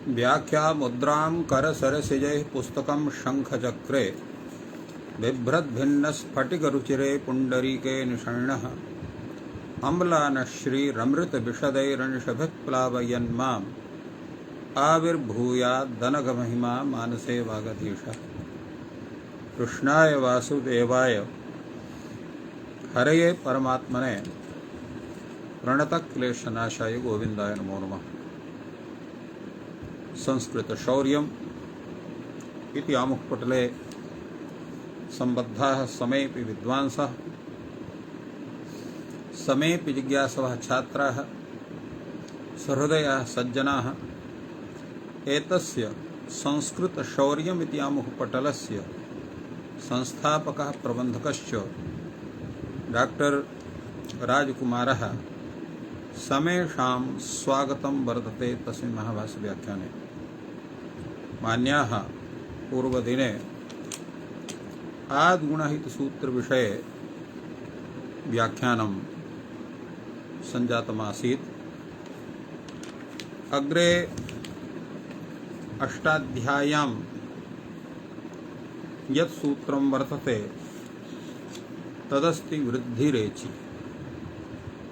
व्याख्या मुद्रां करसरसिजैः पुस्तकं शङ्खचक्रे बिभ्रद्भिन्नस्फटिकरुचिरे पुण्डरीके निषण्णः अम्लानश्रीरमृतविशदैरंशभिः प्लावयन्माम् आविर्भूयादनघमहिमा मानसे वागधीशः। कृष्णाय वासुदेवाय हरये परमात्मने प्रणतक्लेशनाशाय गोविंदाय नमो नमः। संस्कृत शौर्यम् इति आमुखपटले सम्बद्धाः समेऽपि विद्वांसः समेऽपि जिज्ञासवः छात्राः सहृदयाः सज्जनाः एतस्य संस्कृत शौर्यम् इति आमुखपटलस्य संस्थापकः प्रबन्धकश्च डॉक्टर राजकुमारः समेषां स्वागतं वर्तते तस्मिन् महाभाष्य व्याख्याने। मान्याः पूर्वदिने आद्गुणहितसूत्रविषये व्याख्यानं सञ्जातमासीत्। अग्रे अष्टाध्याय्यां यत् सूत्रं वर्तते तदस्ति वृद्धिरेचि,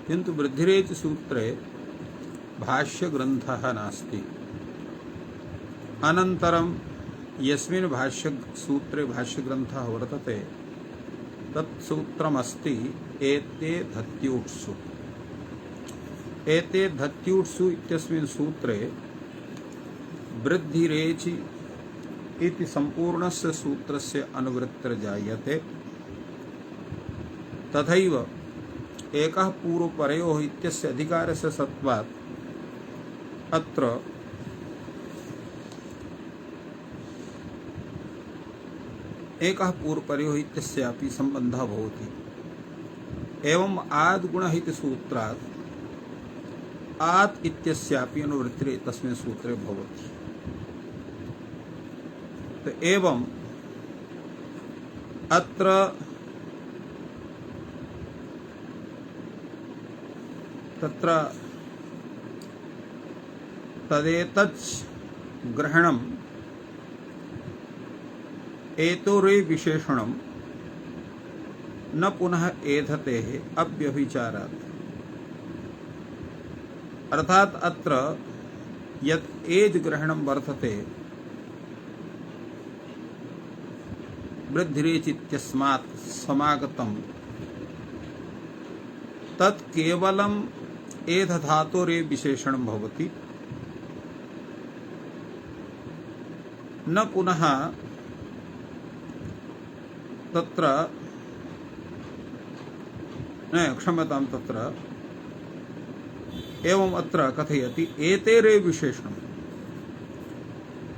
किन्तु वृद्धिरेचि सूत्रे भाष्यग्रन्थः नास्ति। अनन्तरं यस्मिन् भाष्यसूत्रे भाष्यग्रन्थः वर्तते तत् सूत्रमस्ति एते धत्यूट्सु। एते धत्यूट्सु इत्यस्मिन् सूत्रे वृद्धिरेचि इति सम्पूर्णस्य सूत्रस्य अनुवृत्तिर्जायते। तथैव एकः पूर्वपरयोः इत्यस्य अधिकारस्य सत्त्वात् अत्र एकः पूर्वपरयोः इत्यस्यापि सम्बन्धः भवति। एवम् आद्गुणहितसूत्रात् आत् इत्यस्यापि अनुवृत्तिः तस्मिन् सूत्रे भवति। तो एवम् अत्र तत्र तदेतच् ग्रहणम् एतोरे विशेषणं न पुनः एधते अव्यभिचारात्। अर्थात अत्र यत् एज ग्रहणं वर्तते वृद्धिरेचित्यस्मात् समागतं तत् केवलम् एध धातोरे विशेषणं भवति, न पुनः तत्र क्षम्यतां तत्र एवम् अत्र कथयति एतेरे विशेषणम्,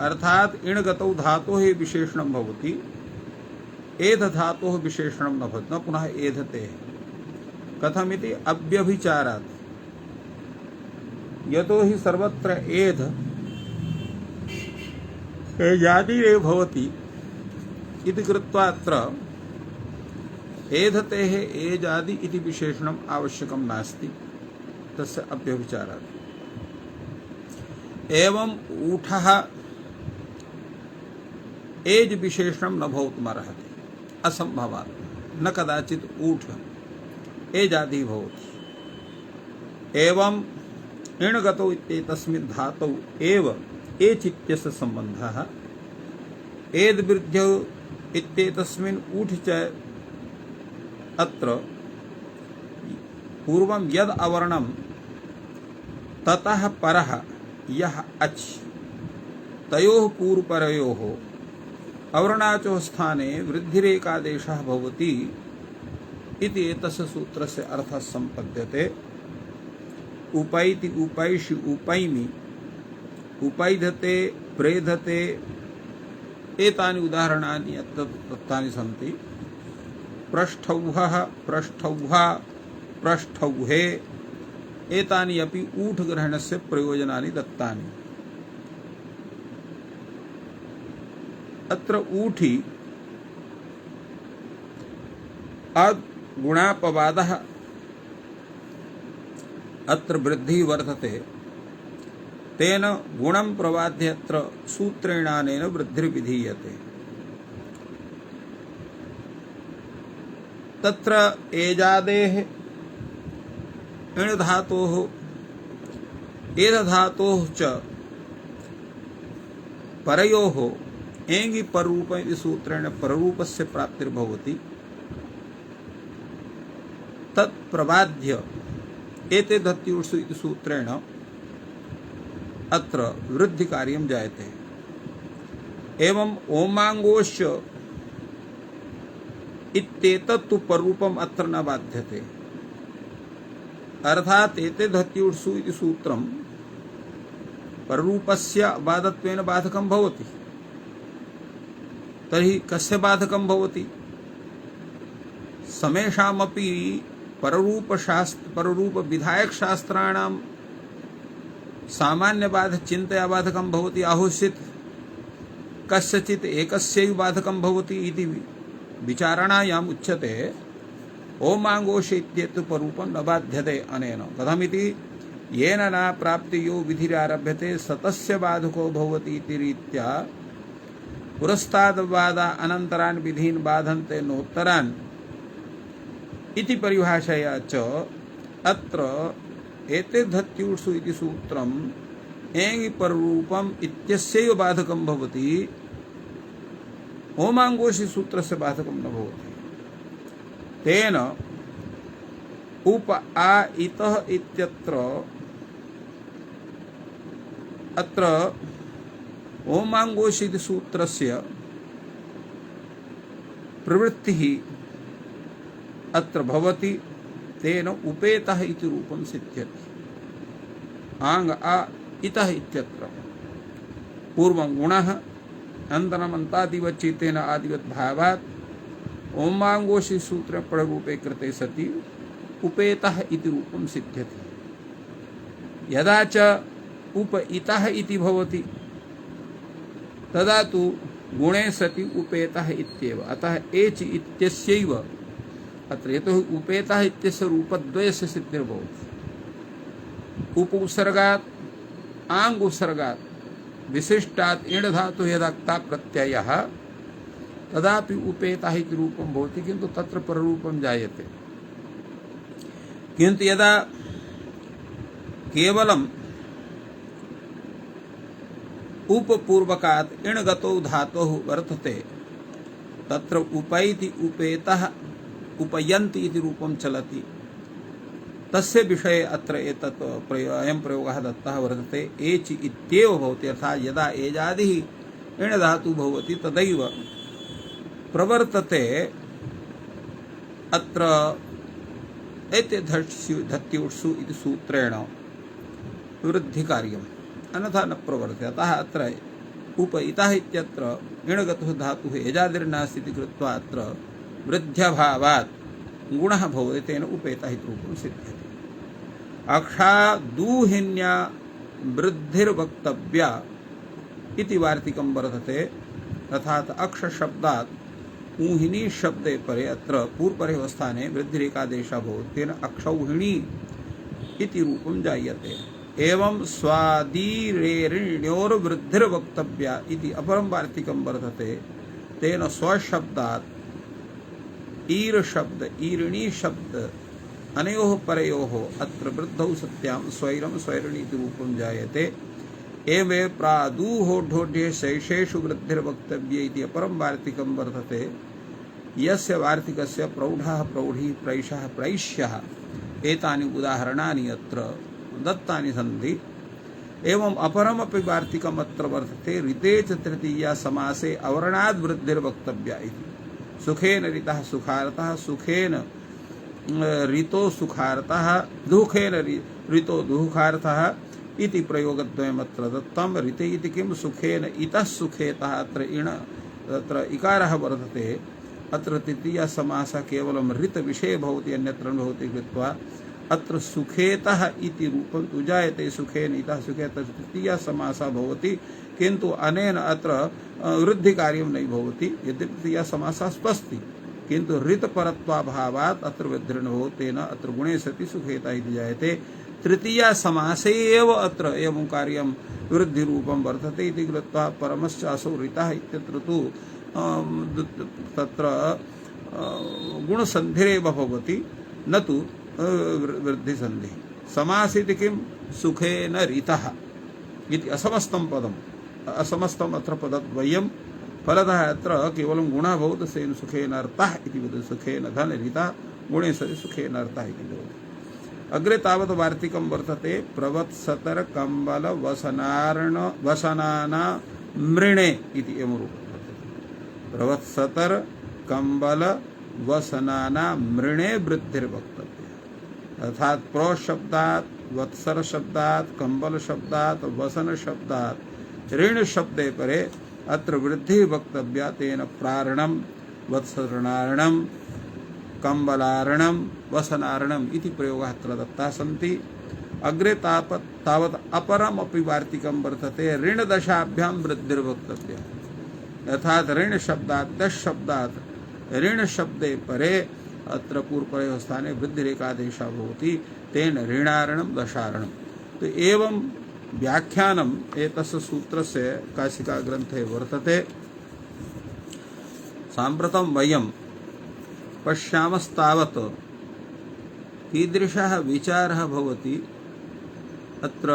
अर्थात इणगतौ धातोः विशेषणं भवति, एध धातोः विशेषणं न भवति, न पुनः एधते। कथमिति अव्यभिचारात्, यतो हि सर्वत्र एध एजादिरेव भवति इति कृत्वा अत्र एधतेः एजादि इति विशेषणम् आवश्यकं नास्ति, तस्य अव्यभिचारात्। एवम् ऊठः एज विशेषणं न भवितुमर्हति, असम्भवात्। न कदाचित् ऊठ एजादि भवति। एवम् इणगतौ इत्येतस्मिन् धातौ एव एच् इत्यस्य सम्बन्धः, एद्वृद्ध्यौ इत्येतस्मिन् ऊठ च अत्र पूर्वं यद् अवर्णं ततः परः यः अच्, तयोः पूर्वपरयोः अवर्णाचोः स्थाने वृद्धिरेकादेशः भवति इति एतस्य सूत्रस्य अर्थः सम्पद्यते। उपैति उपैषि उपैमि उपैधते प्रेधते एतानि उदाहरणानि अत्र दत्तानि सन्ति। पृष्ठौहः पृष्ठौहा पृष्ठौहे एतानि अपि ऊठ ग्रहणस्य प्रयोजनानि दत्तानि। अत्र ऊठी अगुणापवादः अत्र वृद्धि वर्तते तेन गुणं प्रबाध्यत्र सूत्रेणानेन वृद्धिर्विधीयते। तत्र एजादेः इण् धातोः एध धातोः च परयोः एङि पररूप इति सूत्रेण पररूपस्य प्राप्तिर्भवति। तत् प्रबाध्य एते धत्युषु इति सूत्रेण अत्र वृद्धि कार्यं जायते। एवं ओमांगोश्च इत्येतत्तु पररूपम् अत्र न बाध्यते। अर्थात एते धत्युषु इति सूत्रं पररूपस्य बाधत्वेन बाधकं भवति। तर्हि कस्य बाधकं भवति? समेषामपि पररूप विधायक शास्त्राणां सामान्य बाध चिन्तया बाधकं भवति आहुष्यत्, कस्यचित् एकस्यैव बाधकं भवति इति विचारणायाम् उच्यते ओमांगोष इत्येतत् पररूपं न बाध्यते अनेन। कथमिति? येन न प्राप्तियो विधिरारभ्यते सतस्य बाधको भवति इति रीत्या पुरस्ताद् बाधा अनन्तरान् विधीन् बाधन्ते नोत्तरान् इति परिभाषया च अत्र एते धत्युषु इति सूत्रम् एङि पररूपम् इत्यस्यैव बाधकं भवति, ओमांगोषि सूत्रस्य बाधकं न भवति। तेन उप आ इतः इत्यत्र अत्र ओमांगोषि इति सूत्रस्य प्रवृत्तिः अत्र भवति। तेन उपेतः इति रूपं सिद्ध्यति। आङ् आ इतः इत्यत्र पूर्वं गुणः अनन्तरम् अन्तादिवच्चितेन आदिवत् भावात् ओमांगोषि सूत्र पररूपे कृते सति उपेतः इति रूपं सिद्ध्यति। यदा च उप इतः इति भवति तदा तु गुणे सति उपेतः इत्येव। अतः एच् इत्यस्यैव अत्र यतोहि उपेतः इत्यस्य रूपद्वयस्य सिद्धिर्भवति। उप उपसर्गात् आङ् उपसर्गात् विशिष्टात् इण् धातुः यदा क्ता प्रत्ययः तदापि उपेतः इति रूपं भवति, किन्तु तत्र पररूपं जायते। किन्तु यदा केवलम् उपपूर्वकात् इण् गतौ धातुः वर्तते तत्र उपैति उपेतः उपयन्ति इति रूपं चलति। तस्य विषये अत्र एतत् अयं प्रयोगः दत्तः वर्तते। एच् इत्येव भवति। अर्थात् यदा एजादिः इण् धातुः भवति तदैव प्रवर्तते अत्र एते धत्युषु इति सूत्रेण वृद्धिकार्यम्, अन्यथा न प्रवर्तते। अतः अत्र उप इतः इत्यत्र इण् गतः धातुः एजादिर्नास्ति इति कृत्वा अत्र वृद्ध्यभावात् गुणः भवति। तेन उपेतः इति रूपं सिद्ध्यति। अक्षादूहिन्या वृद्धिर्वक्तव्या इति वार्तिकं वर्तते। अर्थात् अक्षशब्दात् ऊहिनी शब्दे परे अत्र पूर्वपरे स्थाने वृद्धिरेकादेशः भवति। तेन अक्षौहिणी इति रूपं जायते। एवं स्वादीरेरिण्योर्वृद्धिर्वक्तव्या इति अपरं वार्तिकं वर्तते। तेन स्वशब्दात् ईर शब्द ईरिणी शब्द अनयोः परयोः अत्र वृद्धौ सत्यां स्वैरं स्वैरिणी इति रूपं जायते। एवं प्रादुहोढोढ्ये शैषेषु वृद्धिर्वक्तव्ये इति अपरं वार्तिकं वर्तते। यस्य वार्तिकस्य प्रौढः प्रौढी प्रैषः प्रैष्यः एतानि उदाहरणानि अत्र दत्तानि सन्ति। एवं अपरमपि वार्तिकम् अत्र वर्तते। ऋते च तृतीया समासे अवर्णाद् वृद्धिर्वक्तव्या इति। सुखेन ऋतः सुखार्तः, सुखेन ऋतो सुखार्तः, दुःखेन ऋतो दुःखार्थः इति प्रयोगद्वयमत्र दत्तं। ऋते इति किं? सुखेन इतः सुखेतः अत्र इण तत्र इकारः वर्तते। अत्र तृतीया समासः केवलं ऋत विषये भवति, अन्यत्र न भवति कृत्वा अत्र सुखेतः इति रूपं तु जायते। सुखेन इतः सुखेतः तृतीया समासः भवति, किन्तु अनेन अत्र वृद्धिकार्यं न भवति। यद्यपि तृतीया समासः स्वस्ति किंतु ऋत परत्वाभावात् अत्र वृद्धिर्नो तेन अत्र गुणे सति सुखेता इति जायते। तृतीया समासे एव अत्र एवं कार्यं वृद्धि रूपं वर्तते इति कृत्वा परमश्च असौ ऋतः इत्यत्र तु तत्र गुणसन्धिरेव भवति न तु वृद्धिसन्धिः। समास इति किं सुखेन ऋतः इति असमस्तं पदम् असमस्तम् अत्र पदद्वयं फलतः अत्र केवलं गुणः भवति सेन सुखेन अर्थः इति वदति। सुखेन धन ऋतः गुणे सति सुखेन अर्थः इति भवति। अग्रे तावत् वार्तिकं वर्तते प्रवत्सतर कंबल वसनार्ण वसनाना मृणे इति एवं रूपं वर्तते। प्रवत्सतर कंबल वसनाना मृणे वृद्धिर्वक्तव्या। अर्थात प्र शब्दात् वत्सर शब्दात् कंबल शब्दात् वसन शब्दात् ऋण शब्दे परे अत्र वृद्धि वक्तव्या। तेन प्रारणम वत्सरणारणम कंबलारणम वसनारणम इति प्रयोगः अत्र दत्ताः सन्ति। अग्रे तावत् अपरम अपि वार्तिकं वर्तते ऋण दशाभ्यां वृद्धिर्वक्तव्या। अर्थात ऋण शब्दात् दश शब्दात् ऋण शब्दे परे अत्र पूर्वपरयोः स्थाने वृद्धिरेकादेशः भवति। तेन ऋणारणं दशारणं। तो एवं व्याख्यानम् एतस्य सूत्रस्य काशिका ग्रन्थे वर्तते। साम्प्रतं वयं पश्यामस्तावत् कीदृशः विचारः भवति अत्र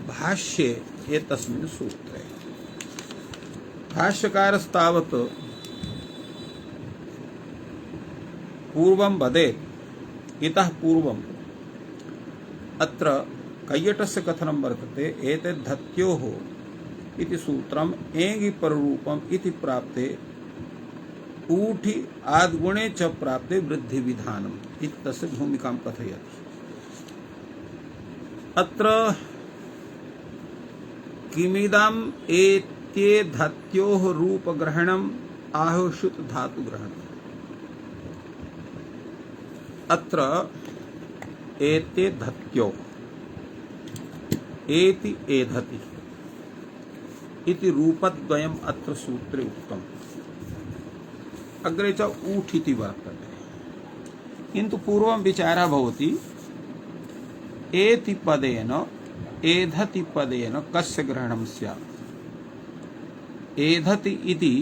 भाष्ये एतस्मिन् सूत्रे। भाष्यकारस्तावत् पूर्वं वदेत्। इतः पूर्वम् अत्र कैयटस्य कथनं वर्तते एतद्धत्योः इति सूत्रम् एङि पररूपम् इति प्राप्ते ऊठि आद्गुणे च प्राप्ते वृद्धि विधानम् इत्यस्य भूमिकां कथयति। अत्र किमिदम् एत्ये धत्योः रूपग्रहणम् आहुषुत धातुग्रहणम्। अत्र एते धत्यो एति एधति इति रूपद्वयम् अत्र सूत्रे उक्तम्। अग्रे च ऊठ् इति वर्तते। किन्तु पूर्वं विचारः भवति एति पदेन एधति पदेन कस्य ग्रहणं स्यात्। एधति इति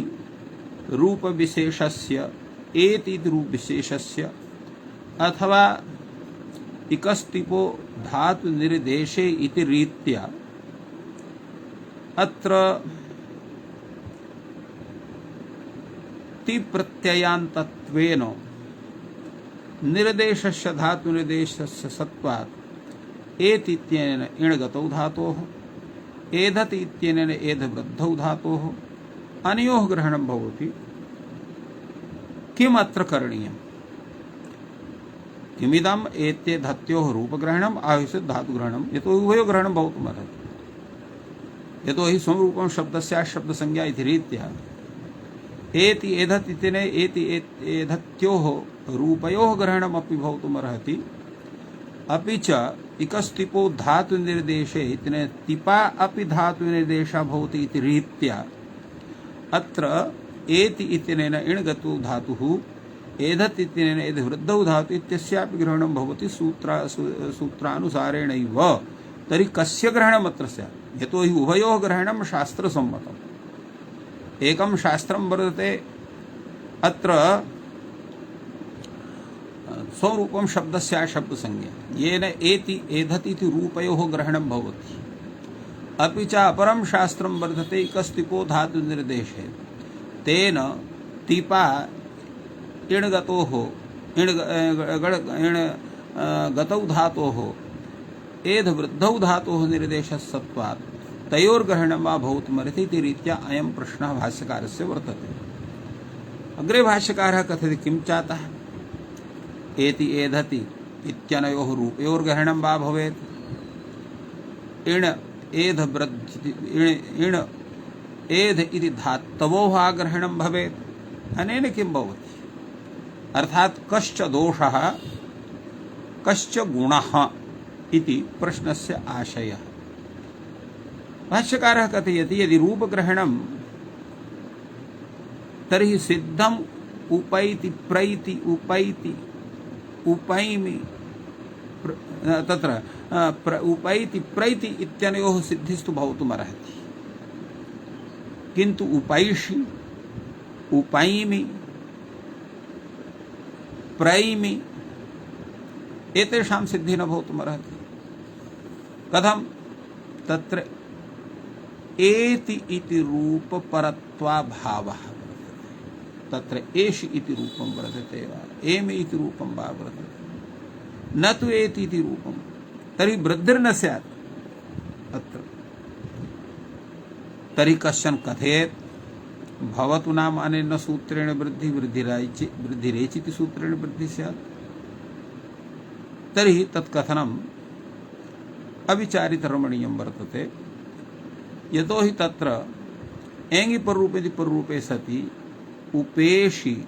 रूपविशेषस्य एति इति रूपविशेषस्य अथवा इकस्तिपो धातु निर्देशे इति रीत्या अत्र ति प्रत्ययान्तत्वेन निर्देशस्य धातु निर्देशस्य सत्वात् एति इत्यनेन इणगतौ धातोः एधति इत्यनेन एध वृद्धौ धातोः अनयोः ग्रहणं भवति। किम् अत्र करणीयम्। किमिदम् एते धत्योः रूपग्रहणम् आयुषित धातुग्रहणम्। यतो उभयो ग्रहणं भवितुमर्हति। यतो हि स्वरूपं शब्दस्य शब्दसंज्ञा इति रीत्या एति एधति इत्यनेन एति एधत्योः रूपयोः ग्रहणमपि भवितुमर्हति। अपि च इकस्तिपो धातु निर्देशे इत्यनेन तिपा अपि धातु निर्देशः भवति इति रीत्या अत्र एति इत्यनेन इणगतो धातुः एधत् इत्यनेन एध वृद्धौ धातु इत्यस्यापि ग्रहणं भवति सूत्रानुसारेणैव। तर्हि कस्य ग्रहणम् अत्र स्यात्। यतो हि उभयोः ग्रहणं शास्त्रसम्मतम्। एकं शास्त्रं वर्तते अत्र स्वरूपं शब्दस्य शब्दसंज्ञा येन एति एधति इति रूपयोः ग्रहणं भवति। अपि च अपरं शास्त्रं वर्तते इकस्तिपो धातु निर्देशे तेन तिपा इणगतोः गतौ धातोः एध वृद्धौ धातोः निर्देशसत्वात् तयोर्ग्रहणं वा भवितुमर्हति इति रीत्या अयं प्रश्नः भाष्यकारस्य वर्तते। अग्रे भाष्यकारः कथयति किं चातः एति एधति इत्यनयोः रूपयोर्ग्रहणं वा भवेत्। इण एध इण एध इति धातवोः आग्रहणं भवेत्। अनेन किं भवति अर्थात कश्च दोषः कश्च गुणः इति प्रश्नस्य आशयः। भाष्यकारः कथयति यदि रूपग्रहणं तर्हि सिद्धम उपैति प्रैति उपैति उपैमि तत्र उपैति प्रैति इत्यनयोः सिद्धिस्तु भवितुमर्हति, किन्तु उपैषि उपैमि प्रैमि एतेषां सिद्धिः न भवितुमर्हति। कथं? तत्र एति इति रूपपरत्वाभावः, तत्र एषि इति रूपं वर्तते वा एमि इति रूपं वा वर्तते, न तु एति इति रूपं, तर्हि वृद्धिर्न स्यात् अत्र। तर्हि कश्चन कथयेत् भवतु नाम अनेन सूत्रेण वृद्धि वृद्धिरेचिति सूत्रेण वृद्धि स्यात्, तर्हि तत्कथनम् अविचारितरमणीयं वर्तते। यतो हि तत्र एङि पररूपेति पररूपे सति उपेशि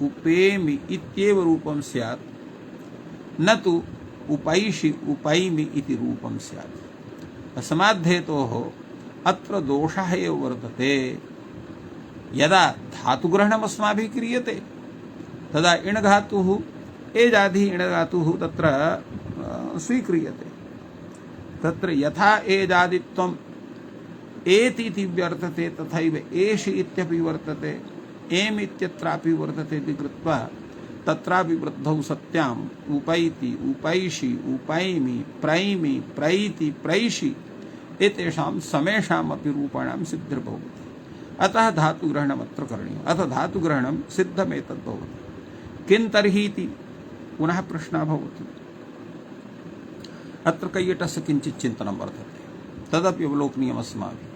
उपेमि इत्येव रूपं स्यात्, न तु उपैषि उपैमि इति रूपं स्यात्। अस्माद्धेतोः अत्र दोषः एव वर्तते। यदा धातुग्रहणम् अस्माभिः क्रियते तदा इणधातुः एजादिः इणधातुः तत्र स्वीक्रियते। तत्र यथा एजादित्वम् एति इति वर्तते तथैव एषि इत्यपि वर्तते, एम् इत्यत्रापि वर्तते इति कृत्वा तत्रापि वृद्धौ सत्याम् उपैति उपैषि उपैमि प्रैमि प्रैति प्रैषि एतेषां समेषामपि रूपाणां सिद्धिर्भवति। अतः धातुग्रहणम् अत्र करणीयम्। अथ धातुग्रहणं सिद्धमेतद्भवति। किं तर्हि इति पुनः प्रश्नः भवति। अत्र कैयटस्य किञ्चित् चिन्तनं वर्तते, तदपि अवलोकनीयम् अस्माभिः।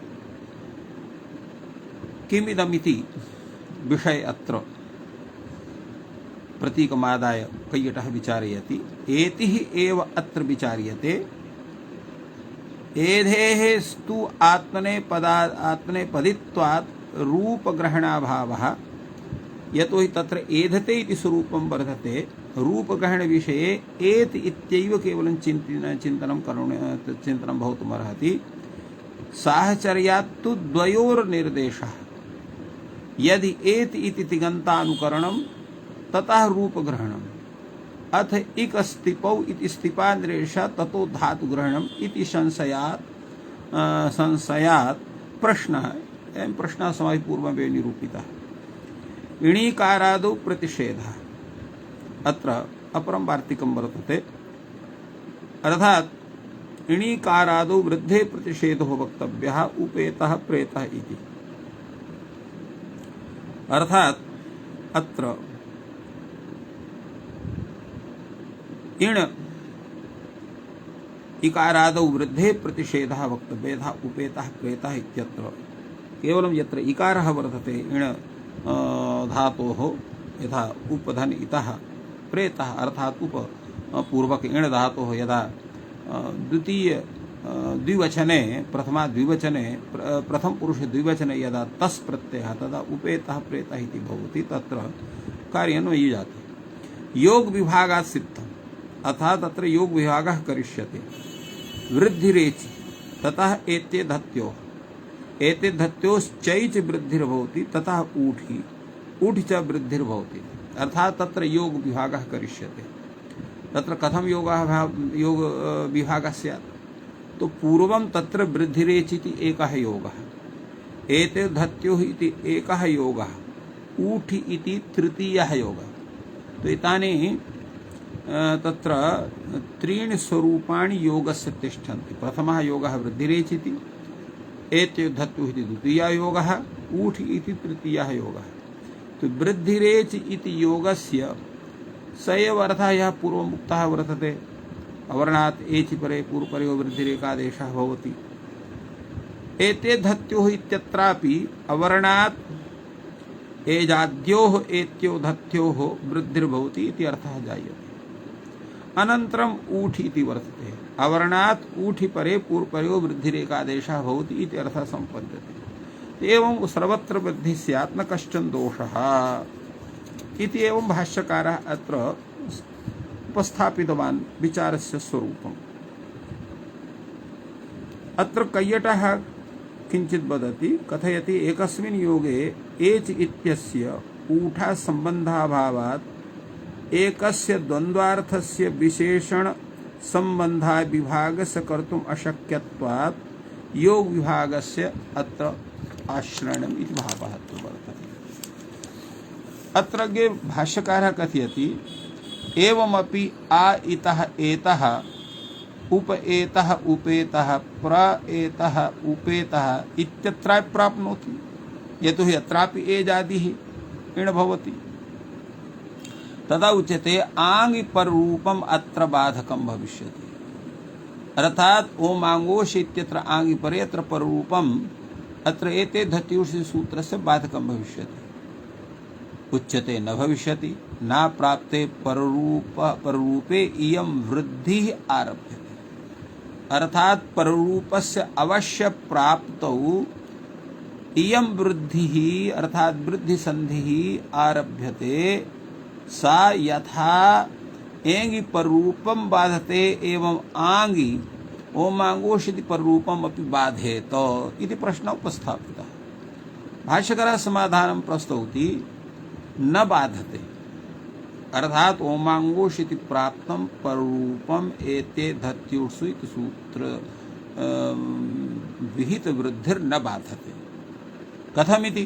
किमिदमिति विषये अत्र प्रतीकमादाय कैयटः विचारयति। एतिः एव अत्र विचार्यते। एधेः स्तु आत्मने पदित्वात् रूपग्रहणाभावः, यतो हि तत्र एधते इति स्वरूपं वर्तते। रूपग्रहण विषये एति इत्यैव केवलं चिन्तनं भवितुमर्हति। साहचर्यात्तु द्वयोर्निर्देशः। यदि एति इति तिङन्तानुकरणं ततः रूपग्रहणम्, अथ इक स्तिपौ इति स्तिपानिर्देशः ततो धातुग्रहणम् इति संशयात् प्रश्नः। अयं प्रश्नः अस्माभिः पूर्वमेव निरूपितः। इणीकारादौ प्रतिषेधः अत्र अपरं वार्तिकं वर्तते। अर्थात् इणीकारादौ वृद्धे प्रतिषेधो वक्तव्यः उपेतः प्रेतः इति। अर्थात् अत्र इण इकारादौ वृद्धे प्रतिषेधः वक्तव्यः उपेतः प्रेतः इत्यत्र केवलं यत्र इकारः वर्तते इण धातोः यथा उपधन इतः प्रेतः अर्थात् उप पूर्वक इण धातोः यदा द्विवचने प्रथमा द्विवचने प्रथम पुरुष द्विवचने यदा तस् प्रत्ययः तदा उपेतः प्रेतः इति भवति। तत्र कार्यं न युज्यते। योग विभागात् सिद्धम्, अतः तत्र योग विभागः करिष्यते। वृद्धिरेचि ततः एते धत्योश्चैच वृद्धिर्भवति ततः ऊठि च वृद्धिर्भवति। अर्थात् तत्र योग विभागः करिष्यते। तत्र कथं योग विभागः स्यात्? तो पूर्वं तत्र वृद्धिरेचिति एकः योगः, एते धत्योः इति एकः योगः, ऊठि इति तृतीयः योगः। तो एतानि तत्र त्रीणि स्वरूपाणि योगस्य तिष्ठन्ति। प्रथमः योगः वृद्धिरेचिति, एते धत्युः इति द्वितीयः योगः, ऊठि इति तृतीयः योगः। तो वृद्धिरेचि इति योगस्य स एव अर्थः यः पूर्वमुक्तः वर्तते। अवर्णात् एचि परे पूर्वपरयो वृद्धिरेकादेशः भवति। एते धत्योः इत्यत्रापि अवर्णात् एजाद्योः एत्यो धत्योः वृद्धिर्भवति इति अर्थः जायते। अनन्तरम् ऊठि इति वर्तते। अवर्णात् ऊठि परे पूर्वपरयो वृद्धिरेकादेशः भवति इति अर्थः सम्पद्यते। एवं सर्वत्र वृद्धिः स्यात् न कश्चन दोषः इति एवं भाष्यकारः अत्र उपस्थापितवान् विचारस्य स्वरूपम्। अत्र कैयटः किंचित वदति, कथयति एकस्मिन् योगे एच इत्यस्य ऊठा संबंधाभावात् एकस्य द्वन्द्वार्थस्य विशेषण संबंधा विभागस्य कर्तुम् अशक्यत्वात् योग विभागस्य अत्र आश्रयणम् इति भावः वर्तते। अत्रगे भाष्यकारः कथयति एवमपि आ इतः एतः उप एतः उपेतः प्र एतः उपेतः इत्यत्रापि प्राप्नोति, यतोहि अत्रापि एजादिः इण भवति। तदा उच्यते आंग पररूपम अत्र बाधकं भविष्यति, अर्थात ओमांगोष इत्यत्र आंग परे अत्र पररूपम अत्र एते धत्युषि सूत्रस्य बाधकं भविष्यति। उच्यते न भविष्यति, न प्राप्ते पररूपे इयं वृद्धि आरभ्यते, अर्थात पररूपस्य अवश्य प्राप्तौ इयं वृद्धि अर्थात वृद्धि संधि आरभ्यते। सा यथा एंगि पररूपम बाधते एवं आंगि ओमांगोषिति पररूपम अपि बाधेत इति प्रश्नः उपस्थापितः। भाष्यकारः समाधानं प्रस्तौति न बाधते, अर्थात ओमांगोषिति प्राप्तं पररूपम एते धत्युषु इति सूत्र विहित वृद्धिर् न बाधते। कथमिति,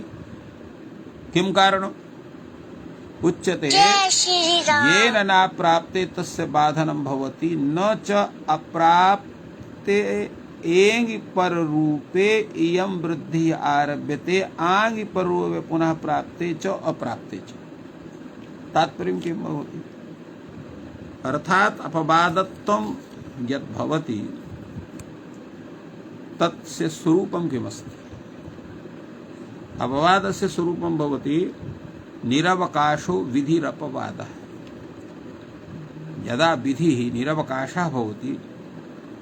किं कारणम्? उच्यते येन न प्राप्ते तस्य बाधनं भवति, न च अप्राप्ते एंगि पररूपे इयं वृद्धि आरभ्यते, आंगि पररूपे पुनः प्राप्ते च अप्राप्ते च। तात्पर्यं किं भवति? अर्थात अपवादत्वं यत् भवति तस्य स्वरूपं किमस्ति? अपवादस्य स्वरूपं भवति निरवकाशो विधिरपवादः। यदा विधिः निरवकाशः भवति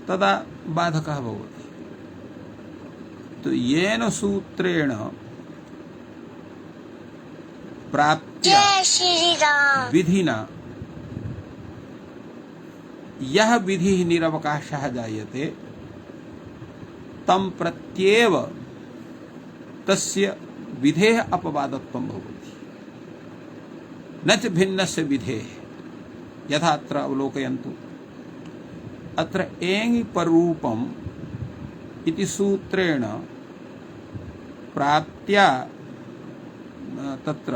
तदा बाधकः भवति। तो येन सूत्रेण प्राप्त्या विधिना यह विधिः निरवकाशः जायते, तं प्रत्येव तस्य विधेः अपवादत्वं भवति, न च भिन्नस्य विधेः। यथा अत्र अवलोकयन्तु, अत्र एंगि पररूपम् इति सूत्रेण प्राप्त्या तत्र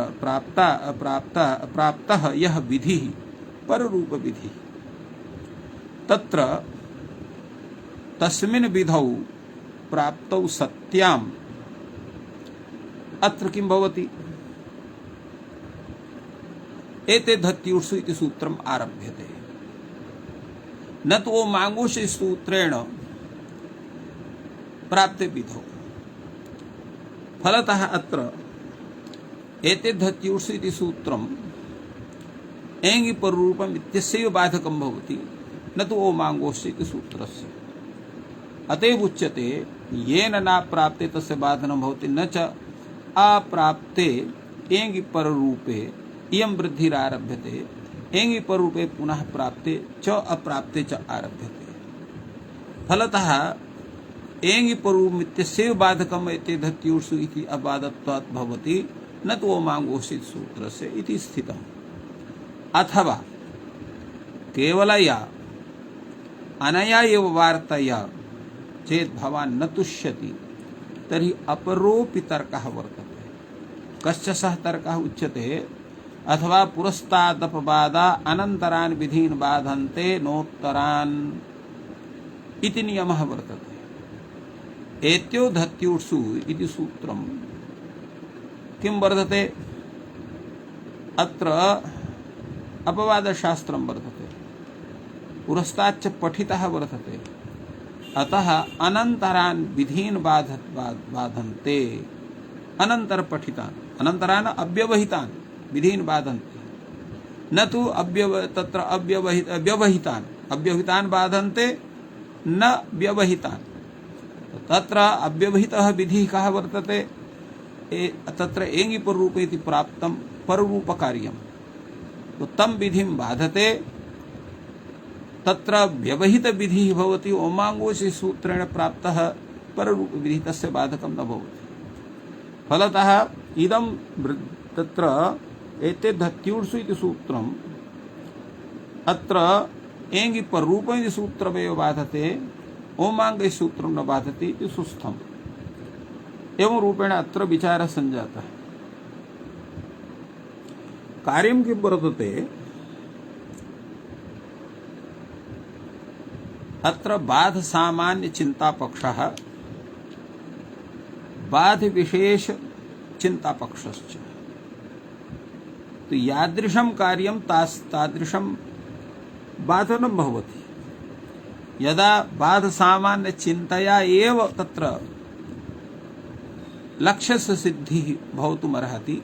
प्राप्तः यः विधिः पररूप विधिः, तत्र तस्मिन् विधौ प्राप्तौ सत्याम् अत्र किं भवति? एते धत्युषु इति सूत्रम् आरभ्यते, न तो मांगुष सूत्रेण प्राप्ते विधौ। फलतः अत्र एते धत्युषु इति सूत्रम् एंगि पररूपम् इत्यस्यैव बाधकं भवति, न तो ओमांगोष इति सूत्रस्य। अतएव उच्यते येन न प्राप्ते तस्य बाधनं भवति, न च अप्राप्ते एंगि पररूपे इयं वृद्धिरारभ्यते, एंगि पररूपे पुनः प्राप्ते च अप्राप्ते च आरभ्यते। फलतः एंगि पररूपम् इत्यस्यैव बाधकम् एते धत्युषु इति अबाधत्वात् भवति, न तो ओमांगोषित सूत्रस्य इति स्थितम्। अथवा केवलया अनया एव वार्तया चेत् भवान् न तुष्यति, तर्हि अपरोऽपि तर्कः वर्तते। कश्च सः तर्कः उच्यते, अथवा पुरस्तादपवादा अनन्तरान् विधीन् बाधन्ते नोत्तरान् इति नियमः वर्तते। एत्यो धत्युषु इति सूत्रम् किं वर्तते? अत्र अपवादशास्त्रं वर्तते, पुरस्ताच्च पठितः वर्तते, अतः अनन्तरान् विधीन् बाधन्ते, अनन्तर पठितान् अनन्तरान् अव्यवहितान् विधीन् बाधन्ते, न तु तत्र व्यवहितान् अव्यवहितान् बाधन्ते न व्यवहितान्। तत्र अव्यवहितः विधिः कः वर्तते? तत्र एंगि पररूपे इति प्राप्तं पररूपकार्यं, तो तं विधिं बाधते। तत्र व्यवहित विधिः भवति ओमांगोषि सूत्रेण प्राप्तः पररूपविहितस्य बाधकं न भवति। फलतः इदं तत्र एते धत्यूर्षु इति सूत्रम् अत्र एङ्गि पररूपम् इति सूत्रमेव बाधते, ओमाङ्ग इति सूत्रं न बाधते इति सुस्थम्। एवं रूपेण अत्र विचारः सञ्जातः। कार्यं किं वर्तते, अत्र बाध सामान्य चिंता पक्षः, बाध विशेष चिंता पक्षश्च। तो यादृशं कार्यं तादृशं बाधनं भवति। यदा बाध सामान्य चिंतया एव तत्र लक्ष्यस्य सिद्धिः भवितुमर्हति,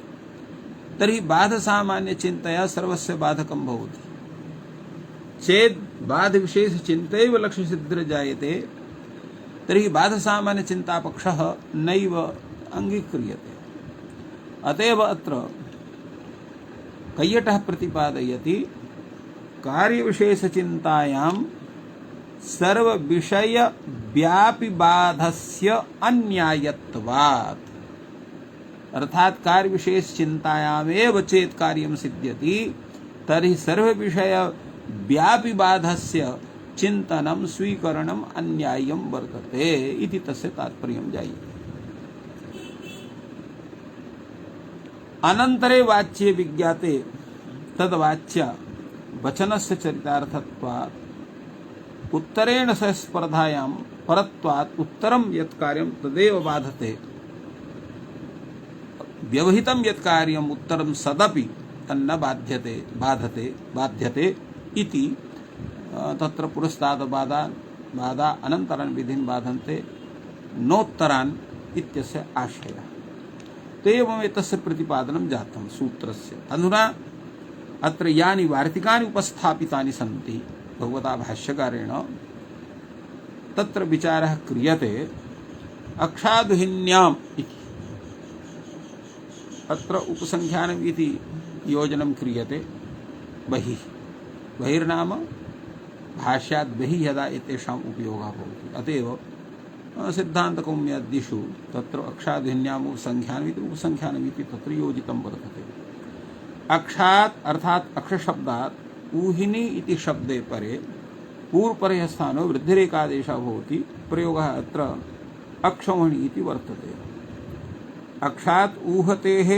तर्हि बाध सामान्य चिंतया सर्वस्य बाधकं भवति। चेत् बाध विशेष चिंतैव लक्ष्य सिद्धिर्जायते, तर्हि बाध सामान्य चिंता पक्षः नैव अंगीक्रियते। अतएव अत्र कैयटः प्रतिपादयति कार्य विशेष चिंतायां सर्व विषय व्यापी बाधस्य अन्यायत्वात्। अर्थात कार्य विशेष चिंतायामेव चेत् कार्यं सिद्ध्यति, तर्हि सर्व विषय व्यापी बाधस्य चिंतनं स्वीकरणम् अन्याय्यं वर्तते इति तस्य तात्पर्यं जायते। अनन्तरे वाच्ये विज्ञाते तद्वाच्य वचनस्य चरितार्थत्वात् उत्तरेण सह स्पर्धायां परत्वात् उत्तरं यत् कार्यं तदेव बाधते, व्यवहितं यत् कार्यम् उत्तरं सदपि तन्न बाध्यते इति तत्र पुरस्ताद बाधा अनन्तरान् विधिन् बाधन्ते नोत्तरान् इत्यस्य आशयः। तो एवं एतस्य प्रतिपादनं जातं सूत्रस्य। अधुना अत्र यानि वार्तिकानि उपस्थापितानि सन्ति भगवता भाष्यकारेण, तत्र विचारः क्रियते अक्षादुहिन्याम् इति। अत्र उपसंख्यानम् इति योजनं क्रियते। बहिर्नाम भाष्यात् बहिः यदा एतेषाम् उपयोगः भवति। अतएव सिद्धान्तकौमुद्यादिषु तत्र अक्षादुहिन्याम् उपसंख्यानमिति तत्र योजितं वर्तते। अक्षात् अर्थात् अक्षशब्दात् ऊहिनी इति शब्दे परे पूर्वपरः स्थानो वृद्धिरेकादेशः भवति। प्रयोगः अत्र अक्षौहिणी इति वर्तते। अक्षात् ऊहतेः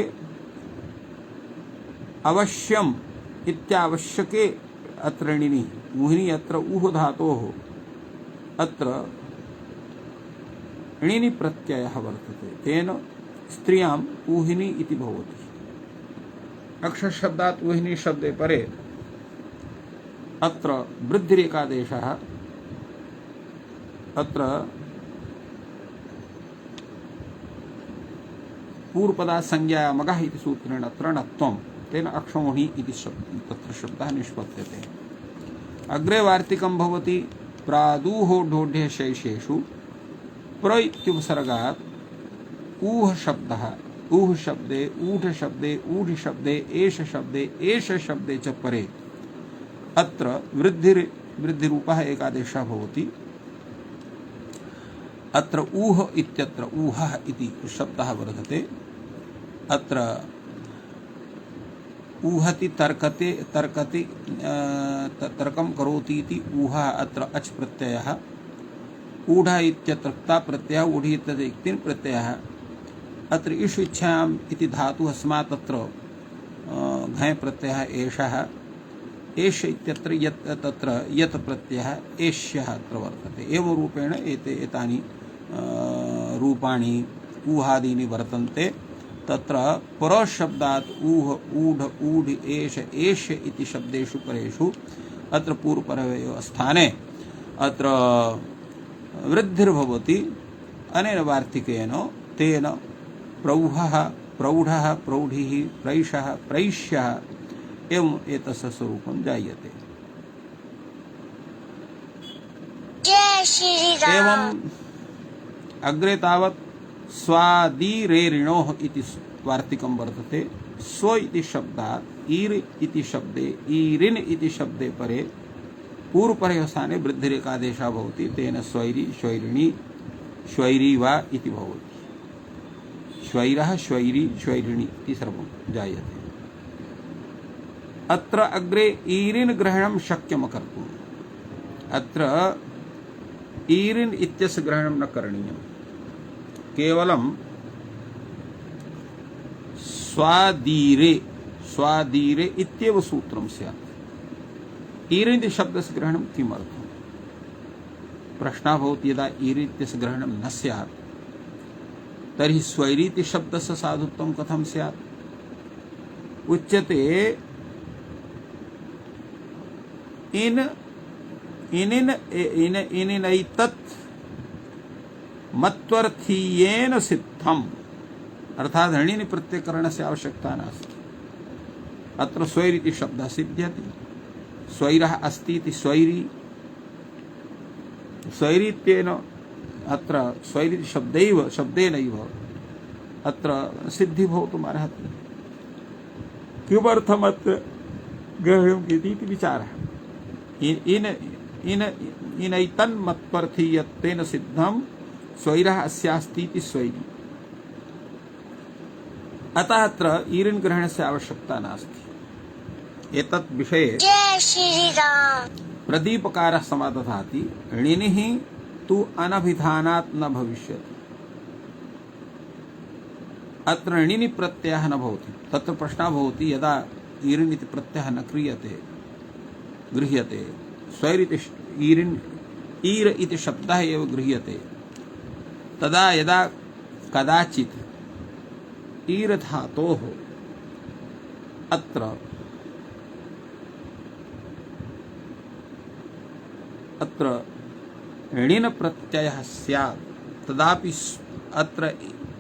अवश्यम् इत्यावश्यके अत्र णिनि ऊहिनी अत्र ऊह धातोः अत्र णिनि प्रत्ययः वर्तते, तेन स्त्रियाम् ऊहिनी इति भवति। अक्षशब्दात् ऊहिनी शब्दे परे अत्र वृद्धिरेकादेशः अत्र पूर्वपदात् संज्ञाया मगः इति सूत्रेण अत्र णत्वं, तेन अक्षौहिणी इति तत्र शब्दः निष्पद्यते। अग्रे वार्तिकं भवति प्रादुः ढोढ्य शैषेषु प्र इत्युपसर्गात् ऊह शब्दः, ऊह शब्दे ऊढ शब्दे ऊढ शब्दे एष शब्दे च परे अत्र वृद्धिरूपः एकादेशः भवति। अत्र ऊह इत्यत्र ऊहः इति शब्दः वर्तते। अत्र ऊहति तर्कते तर्कति तर्कं करोति इति ऊहः अत्र अच् प्रत्ययः। ऊढ इत्यत्र क्ता प्रत्ययः, ऊढि इत्यत्र इक्तिन् प्रत्ययः। अत्र इषु इच्छायाम् इति धातुः अस्मात् तत्र घञ् प्रत्ययः एषः। एष इत्यत्र यत् तत्र यत् प्रत्ययः एष्यः अत्र वर्तते। एवं रूपेण एतानि रूपाणि ऊहादीनि वर्तन्ते। तत्र परशब्दात् ऊह ऊढ ऊढ एष एष्य इति शब्देषु परेषु अत्र पूर्वपरयोः स्थाने अत्र वृद्धिर्भवति। अनेन वार्तिकेन तेन प्रौहः प्रौढः प्रौढिः प्रैषः प्रैष्यः एवं एतस्य स्वरूपं जायते। एवं अग्रे तावत् स्वादिरेरिणोः इति वार्तिकं वर्तते। स्व इति शब्दात् ईर् इति शब्दे ईरिन् इति शब्दे परे पूर्वपरयोः स्थाने वृद्धिरेकादेशः भवति। तेन स्वैरी स्वैरिणी श्वैरी वा इति भवति। श्वैरः श्वैरी श्वैरिणी इति सर्वं जायते। अत्र अग्रे ईरिन् ग्रहणं शक्यं कर्तुम्। अत्र ईरिन् इत्यस्य ग्रहणं न करणीयं, केवलं स्वादीरे स्वादीरे इत्येव सूत्रं स्यात्। ईरिन् इति शब्दस्य ग्रहणं किमर्थम्? प्रश्नः भवति, यदा ईरिन् इत्यस्य ग्रहणं न स्यात् तर्हि स्वैरी इति शब्दस्य साधुत्वं कथं स्यात्? उच्यते इनिनैतत् मत्वर्थीयेन सिद्धम्, अर्थात ऋणिनि प्रत्ययकरणस्य आवश्यकता नास्ति। अत्र स्वैर इति शब्दः सिद्ध्यति। स्वैरः अस्ति इति स्वैरी, स्वैरीत्येन अत्र स्वैर इति शब्देनैव अत्र सिद्धि भवितुम् अर्हति। किमर्थमत्र ग्रहणम् इति विचारः। इनैतन्मत्वर्थीयत्वेन सिद्धं स्वैरः अस्यास्ति इति स्वैरी। अतः अत्र ईरिन् ग्रहणस्य आवश्यकता नास्ति। एतत् विषये जय श्री राम। प्रदीपकारः समादधाति, ऋणिनिः तु अनभिधानात् न भविष्यति। अत्र ऋणिनि प्रत्ययः न भवति। तत्र प्रश्नः भवति, यदा ईरिन् इति प्रत्ययः न गृह्यते, स्वैर इति ईरिन् ईर् इति शब्दः एव गृह्यते, तदा यदा कदाचित् ईर् धातोः अत्र ऋणिन प्रत्ययः स्यात्, तदापि अत्र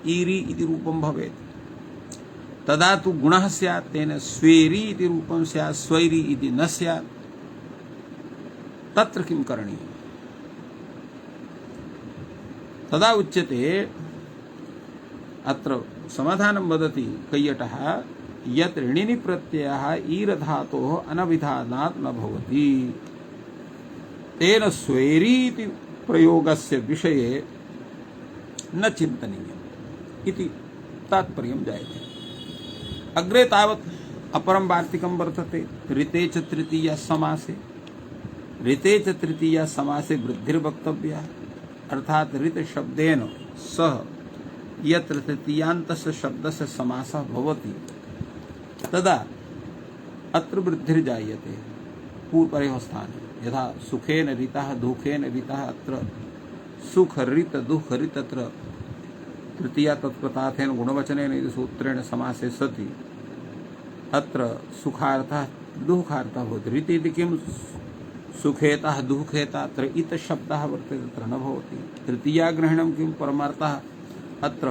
ईरि इति रूपं भवेत्। तदा तु गुणः स्यात्, तेन स्वेरी इति रूपं स्यात्, स्वैरी इति न स्यात्। तत्र किं करणीयम्? तदा उच्यते, अत्र समाधानं वदति कैयटः, यत् ऋणिनि प्रत्ययः ईर् धातोः अनभिधानात् न भवति, तेन स्वेरी इति प्रयोगस्य विषये न चिन्तनीयम् इति तात्पर्यं जायते। अग्रे तावत् अपरं वार्तिकं वर्तते, ऋते च तृतीया समासे। ऋते च तृतीया समासे वृद्धिर्वक्तव्या, अर्थात ऋत शब्देन सह यत्र तृतीयान्तस्य शब्दस्य समासः भवति तदा अत्र वृद्धिर्जायते पूर्वपरयोः स्थाने। यथा सुखेन ऋतः दुःखेन ऋतः, अत्र सुख ऋत दुःख ऋत अत्र तृतीया तत्प्रतार्थेन गुणवचनेन इति सूत्रेण समासे सति अत्र सुखार्थः दुःखार्थः भवति। ऋत इति किं? सुखेतः दुःखेतः, अत्र इत शब्दः वर्तते, तत्र न भवति। तृतीया ग्रहणं किं? परमार्थः अत्र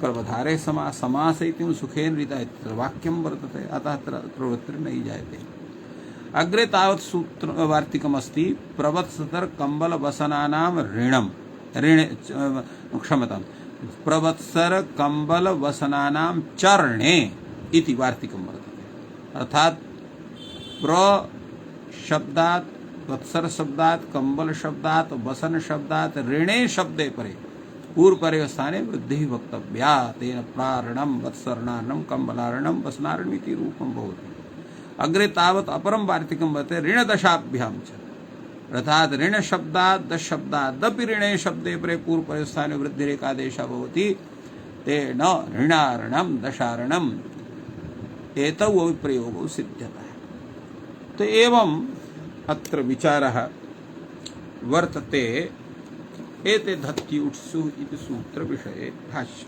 कर्मधारे समास इति सुखेन ऋतः इत्यत्र वाक्यं वर्तते, अतः अत्र प्रवृत्तिर्न जायते। अग्रे तावत् सूत्र वार्तिकमस्ति, प्रवत्सर कम्बल वसनानां ऋणं क्षमतां प्रवत्सर कम्बल वसनानां चरणे इति वार्तिकं वर्तते। अर्थात प्र शब्दात्, वत्सर शब्दात्, कम्बल शब्दात्, वसन शब्दात्, ऋणे शब्दे परे पूर्वपरयोः स्थाने वृद्धिः वक्तव्या। तेन प्रारणं वत्सरणार्णं कम्बलार्णं वसनार्णम् इति रूपं भवति। अग्रे तावत् अपरं वार्तिकं वर्तते, ऋणदशाभ्यां च, अर्थात् ऋण शब्दात् दश शब्दादपि ऋणे शब्दे परे पूर्वपरयोः स्थाने वृद्धिरेकादेशः भवति। तेन ऋणार्णं दशार्णम् एतौ अपि प्रयोगौ सिद्ध्यतः। तो एवं अत्र विचारः वर्तते एते धत्युत्सु इति सूत्र विषये भाष्य।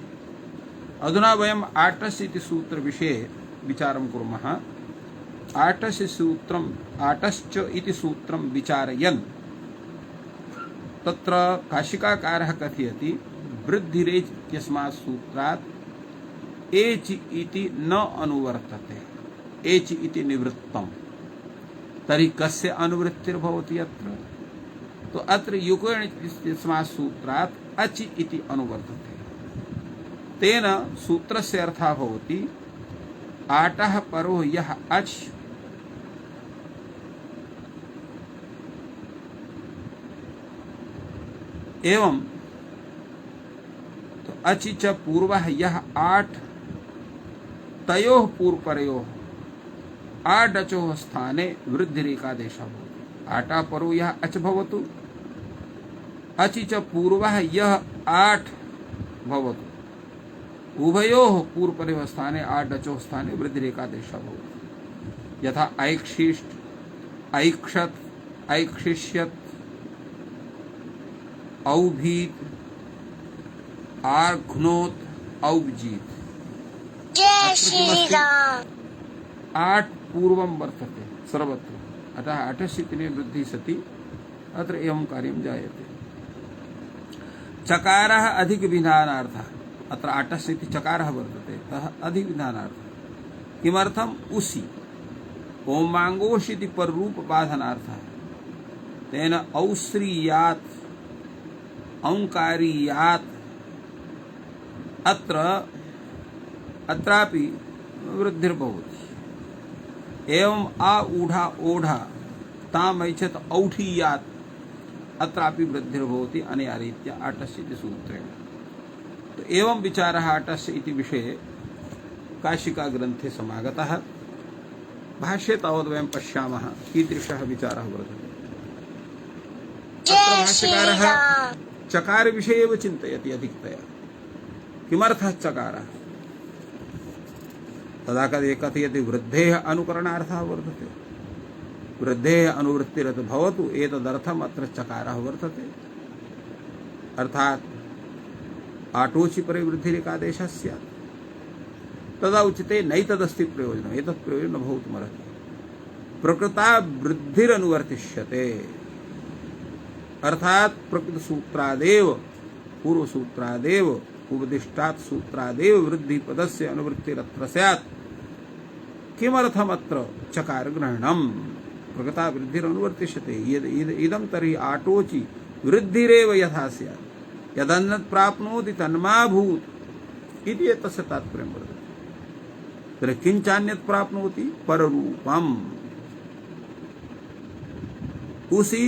अधुना वयम् आटस् इति सूत्र विषये विचारं कुर्मः। आटस् सूत्रम् आटश्च इति सूत्रं विचारयन् तत्र काशिकाकारः कथयति, वृद्धिरेच् इत्यस्मात् सूत्रात् एच् इति न अनुवर्तते, एच् इति निवृत्तम्। तर्हि कस्य अनुवृत्तिर्भवति अत्र? तो अत्र युकोण इत्यस्मात् सूत्रात् अचि इति अनुवर्तते। तेन सूत्रस्य अर्थः भवति, आटः परो यः अच् एवं अचि च पूर्वः यः आठ तयोः पूर्वपरयोः आडचोः स्थाने वृद्धिरेकादेशः भवति। आटा परो यः अच भवतु, अचि च पूर्वः यः आठ भवतु, उभयोः पूर्वपरयोः स्थाने आडचोः स्थाने वृद्धिरेकादेशः भवति। यथा ऐक्षिष्ट, ऐक्षत, ऐक्षिष्यत, औभीत, आर्घ्नोत, औभजीत। जय श्री राम। आठ पूर्वं वर्तते सर्वत्र, अतः आठस्थितिने वृद्धि सति अत्र एवं कार्यं जायते। चकारः अधिकविधानार्थः, अत्र आठस्थिति चकारः वर्तते, अतः अधिकविधानार्थः। किमर्थम्? उसी ओमांगोष इति पररूप बाधनार्थः। तेन औश्रीयात् औंकारीयात् अत्रापि वृद्धिर्भवति। एवं आ ऊढ़ा ओढ़ा तामैच्छत् औठीयात् अत्रापि वृद्धिर्भवति अनया रीत्या आटस्य इति सूत्रेण। तो एवं विचारः आटस्य इति विषये काशिका ग्रन्थे समागतः। भाष्ये तावद् वयं पश्यामः कीदृशः विचारः वर्तते। अत्र भाष्यकारः चकार विषये एव चिन्तयति अधिकतया। किमर्थः चकारः? तदा कथयति वृद्धेः अनुकरणार्थः वर्तते। वृद्धेः अनुवृत्तिरत भवतु एतदर्थम् अत्र चकारः वर्तते। अर्थात् आटोचि परे वृद्धिरेकादेशः स्यात्। तदा उच्यते नैतदस्ति प्रयोजनम्, एतत् प्रयोजनं न भवितुमर्हति। प्रकृता वृद्धिरनुवर्तिष्यते, अर्थात् प्रकृतसूत्रादेव पूर्वसूत्रादेव उपदिष्टात् सूत्रादेव वृद्धिपदस्य अनुवृत्तिरत्र स्यात्। किमर्थमत्र चकारग्रहणम्? प्रकृता वृद्धिरनुवर्तिष्यते इदं तर्हि आटोचि वृद्धिरेव यथा स्यात्। यदन्यत् प्राप्नोति तन्मा भूत् इति एतस्य तात्पर्यं वर्तते। तर्हि किञ्चान्यत् प्राप्नोति? पररूपम्। उसी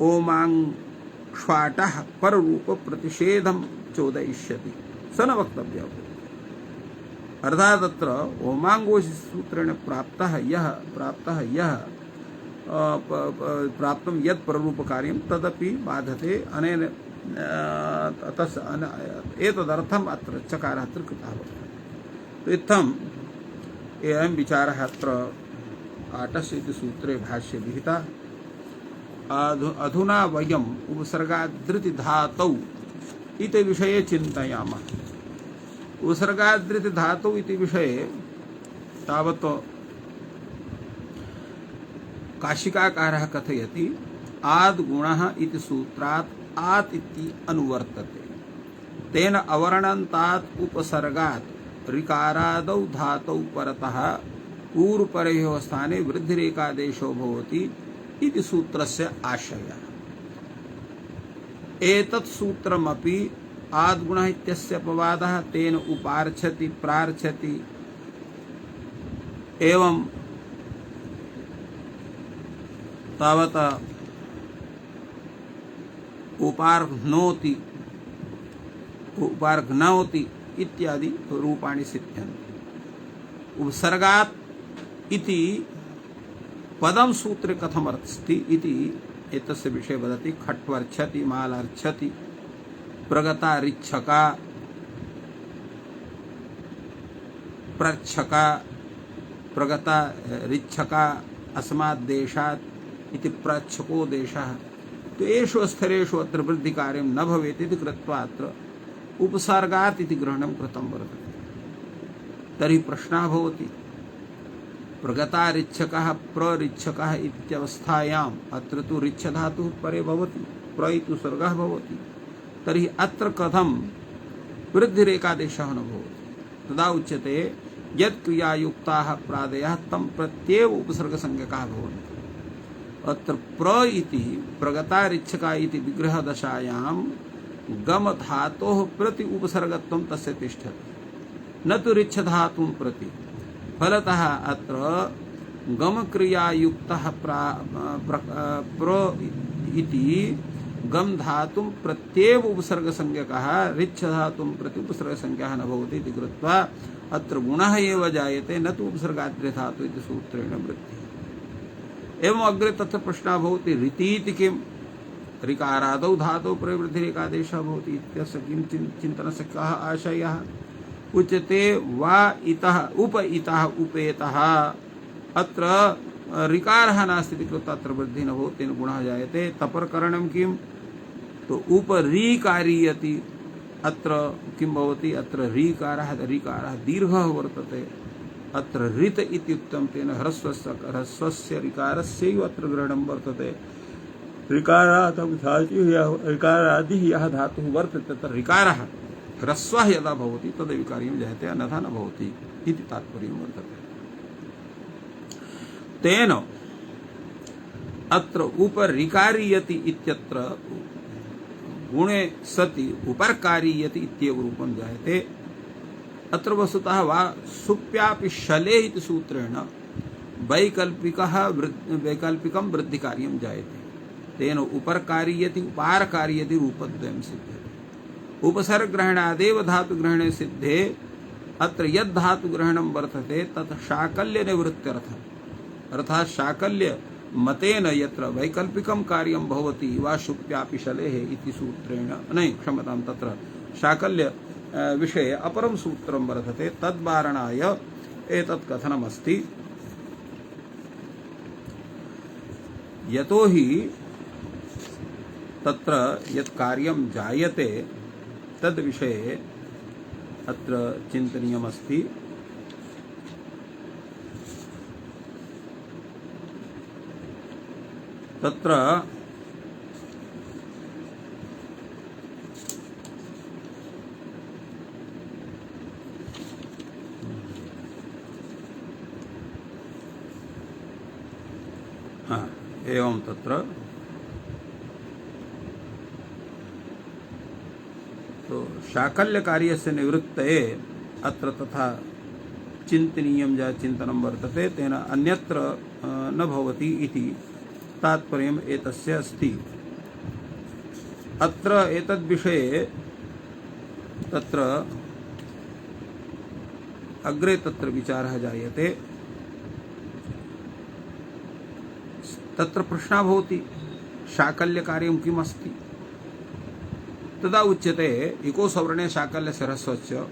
ओमांश्वाटः पररूप प्रतिषेधं चोदयिष्यति, स न वक्तव्यः। अर्थात् तत्र ओमांगोष सूत्रेण प्राप्तः यः प्राप्तं यत् पररूपकार्यं तदपि बाधते। अनेन एतदर्थम् अत्र चकारः अत्र कृतः वर्तते। तो इत्थम् एवं विचारः अत्र आटस्य इति सूत्रे भाष्ये विहितः। अधुना वयम् उपसर्गादृति धातौ इति विषये चिन्तयामः। उपसर्गादृति धातौ इति विषये तावत् काशिकाकारः कथयति आद्गुणः इति सूत्रात् आत् इति अनुवर्तते। तेन अवर्णन्तात् उपसर्गात् ऋकारादौ धातौ परतः पूर्वपरयोः स्थाने वृद्धिरेकादेशो भवति इति सूत्रस्य आशयः। एतत् सूत्रमपि आद्गुणः इत्यस्य अपवादः तेन उपार्च्छति प्रार्च्छति एवं तावत् उपार्घ्नोति उपार्घ्नोति इत्यादि रूपाणि सिद्ध्यन्ति। उपसर्गात् इति पदं सूत्रे कथमस्ति इति एतस्य विषये वदति। खट्वर्च्छति, मालार्च्छति, प्रगता रिच्छका, प्रच्छका, प्रगता रिच्छका, अस्मात् देशात् इति प्रच्छको देशः। तो एषु स्थलेषु अत्र वृद्धिकार्यं न भवेत् इति कृत्वा अत्र उपसर्गात् इति ग्रहणं कृतं वर्तते। तर्हि प्रश्नः भवति, प्रगता रिच्छकः प्ररिच्छकः इत्यवस्थायाम् अत्र तु रिच्छ धातुः परे भवति, प्र इति सर्गः भवति। तर्हि अत्र कथं वृद्धिरेकादेशः न भवति? तदा उच्यते यत् क्रियायुक्ताः प्रादयः तं प्रत्येव उपसर्गसंज्ञकाः भवन्ति। अत्र प्र इति प्रगता रिच्छका इति विग्रहदशायां गम धातोः प्रति उपसर्गत्वं तस्य तिष्ठति, न तु रिच्छ धातुं प्रति। फलतः अत्र गम क्रियायुक्तः प्र इति गम धातुं प्रत्येव उपसर्ग संज्ञकः रिच्छ धातुं प्रति उपसर्ग संज्ञकः न भवति इति कृत्वा अत्र गुणः एव जायते न तु उपसर्गाद्रि धातु इति सूत्रेण वृत्तिः। एवं अग्रे तत्र प्रश्नः भवति ऋतीति किम्? ऋकारादौ धातौ प्रवृद्धिरेकादेशः भवति इत्यस्य किं चिन्तनस्य कः आशयः? उच्यते वा इतः उप इतः उपेतः अत्र ऋकारः नास्ति इति कृत्वा अत्र वृद्धिः न भवति तेन गुणः जायते। तपर्करणं किम्? तो उपरीकारीयति अत्र किं भवति? अत्र ऋकारः दीर्घः वर्तते। अत्र ऋत इत्युक्तं तेन ह्रस्वस्य ऋकारस्यैव अत्र ग्रहणं वर्तते। ऋकारादिः यः धातुः वर्तते तत्र ऋकारः ह्रस्वः यदा भवति तदैव कार्यं जायते अन्यथा न भवति इति तात्पर्यं वर्तते। तेन अत्र उपरिकारीयति इत्यत्र गुणे सति उपरकारीयति इत्येव रूपं जायते। अत्र वस्तुतः वा सुप्यापि शले इति सूत्रेण वैकल्पिकं वृद्धिकार्यं जायते। तेन उपरकारीयति उपारकारीयति रूपद्वयं सिद्ध्यते। उपसर्गग्रहणादेव धातुग्रहणे सिद्धे अत्र यद् धातुग्रहणं वर्तते तत् शाकल्यनिवृत्त्यर्थम् अर्थात् शाकल्य मतेन यत्र वैकल्पिकं कार्यं भवति वा शुप्यापि शलेः इति सूत्रेण क्षम्यतां तत्र शाकल्य विषये अपरं सूत्रं वर्तते तद्वारणाय एतत् कथनमस्ति। यतोहि तत्र यत् कार्यं जायते तद् विषये अत्र चिन्तनीयमस्ति। तत्र एवं तत्र तो शाकल्य कार्यस्य निवृत्तये अत्र तथा चिन्तनीयं या चिन्तनं वर्तते तेन अन्यत्र न भवति इति तात्पर्यम् एतस्य अस्ति। अत्र एतद्विषये तत्र अग्रे तत्र विचारः जायते। तत्र प्रश्नः भवति शाकल्यकार्यं किम् अस्ति? तदा उच्यते इको सवर्णे शाकल्यस्य ह्रस्वस्य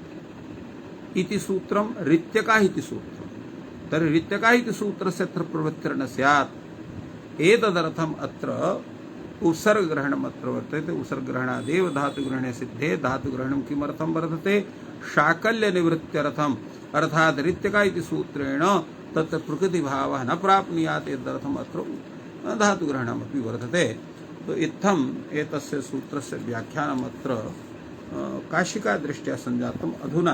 इति सूत्रं ऋत्यकः इति सूत्रं। तर्हि ऋत्यकः इति सूत्रस्य अत्र प्रवृत्तिर्न स्यात्। एतदर्थम् अत्र उपसर्गग्रहणम् अत्र वर्तते। उपसर्गग्रहणादेव धातुग्रहणे सिद्धे धातुग्रहणं किमर्थं वर्तते? शाकल्यनिवृत्त्यर्थम् अर्थात् ऋत्यकः इति सूत्रेण तत्र प्रकृतिभावः न प्राप्नुयात् एतदर्थम् अत्र धातुग्रहणमपि वर्तते। तो इत्थम् एतस्य सूत्रस्य व्याख्यानम् अत्र काशिकादृष्ट्या सञ्जातम्। अधुना